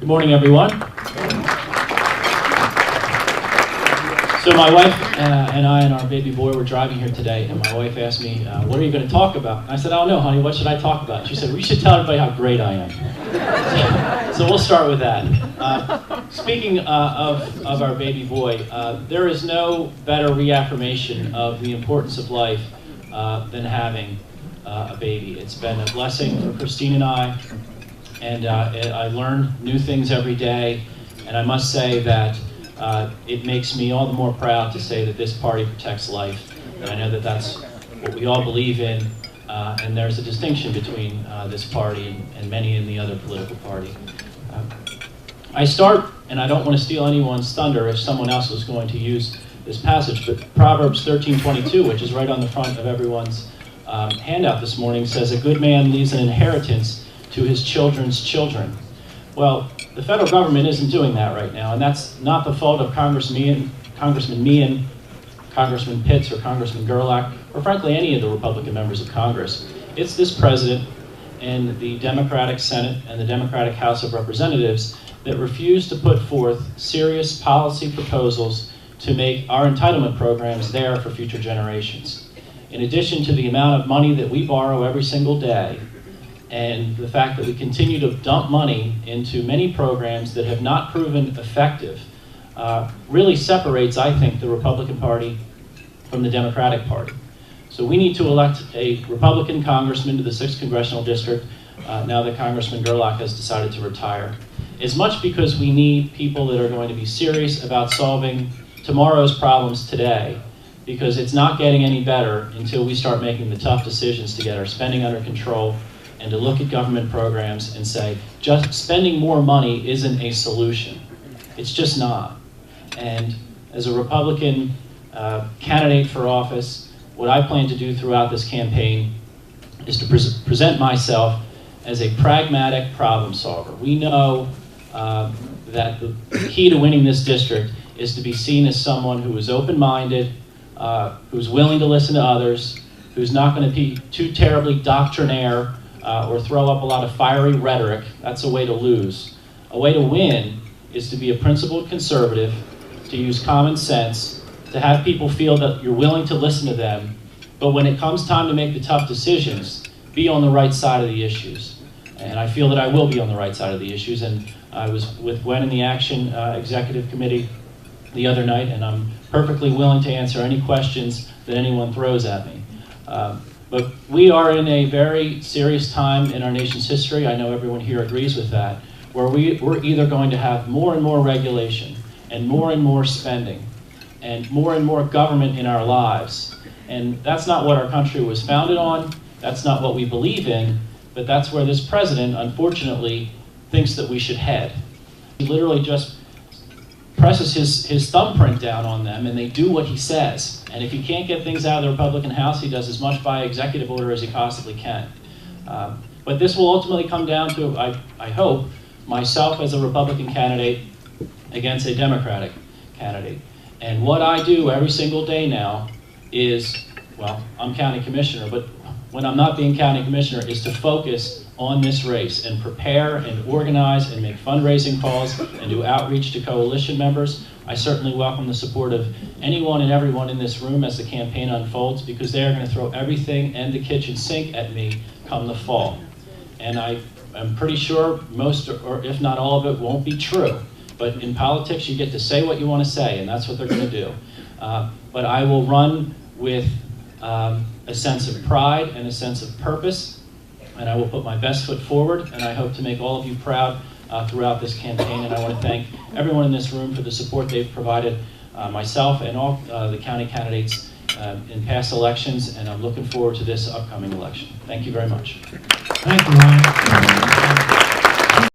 Good morning, everyone. So my wife and I and our baby boy were driving here today, and my wife asked me, what are you going to talk about? And I said, I don't know, honey, what should I talk about? She said, we should tell everybody how great I am. So we'll start with that. Speaking of our baby boy, there is no better reaffirmation of the importance of life than having a baby. It's been a blessing for Christine and I learn new things every day, and I must say that it makes me all the more proud to say that this party protects life, and I know that that's what we all believe in, and there's a distinction between this party and many in the other political party. I start, and I don't want to steal anyone's thunder if someone else was going to use this passage, but Proverbs 13:22, which is right on the front of everyone's handout this morning, says, "A good man leaves an inheritance to his children's children." Well, the federal government isn't doing that right now, and that's not the fault of Congressman Meehan, Congressman Pitts, or Congressman Gerlach, or frankly any of the Republican members of Congress. It's this president and the Democratic Senate and the Democratic House of Representatives that refuse to put forth serious policy proposals to make our entitlement programs there for future generations. In addition to the amount of money that we borrow every single day, and the fact that we continue to dump money into many programs that have not proven effective, really separates, I think, the Republican Party from the Democratic Party. So we need to elect a Republican congressman to the 6th Congressional District now that Congressman Gerlach has decided to retire. As much because we need people that are going to be serious about solving tomorrow's problems today, because it's not getting any better until we start making the tough decisions to get our spending under control and to look at government programs and say, just spending more money isn't a solution. It's just not. And as a Republican candidate for office, what I plan to do throughout this campaign is to present myself as a pragmatic problem solver. We know that the key to winning this district is to be seen as someone who is open-minded, who's willing to listen to others, who's not going to be too terribly doctrinaire or throw up a lot of fiery rhetoric. That's a way to lose. A way to win is to be a principled conservative, to use common sense, to have people feel that you're willing to listen to them, but when it comes time to make the tough decisions, be on the right side of the issues. And I feel that I will be on the right side of the issues, and I was with Gwen in the Action Executive Committee the other night, and I'm perfectly willing to answer any questions that anyone throws at me. But we are in a very serious time in our nation's history. I know everyone here agrees with that, where we're either going to have more and more regulation and more spending and more government in our lives. And that's not what our country was founded on. That's not what we believe in, but that's where this president, unfortunately, thinks that we should head. He literally just presses his thumbprint down on them, and they do what he says. And if he can't get things out of the Republican House, he does as much by executive order as he possibly can. But this will ultimately come down to, I hope, myself as a Republican candidate against a Democratic candidate. And what I do every single day now is, well, I'm county commissioner, but when I'm not being county commissioner, is to focus on this race and prepare and organize and make fundraising calls and do outreach to coalition members. I certainly welcome the support of anyone and everyone in this room as the campaign unfolds, because they are going to throw everything and the kitchen sink at me come the fall. And I'm pretty sure most, or if not all of it, won't be true. But in politics, you get to say what you want to say, and that's what they're going to do. But I will run with a sense of pride and a sense of purpose, and I will put my best foot forward, and I hope to make all of you proud throughout this campaign. And I want to thank everyone in this room for the support they've provided myself and all the county candidates in past elections, and I'm looking forward to this upcoming election. Thank you very much. Thank you, Ryan.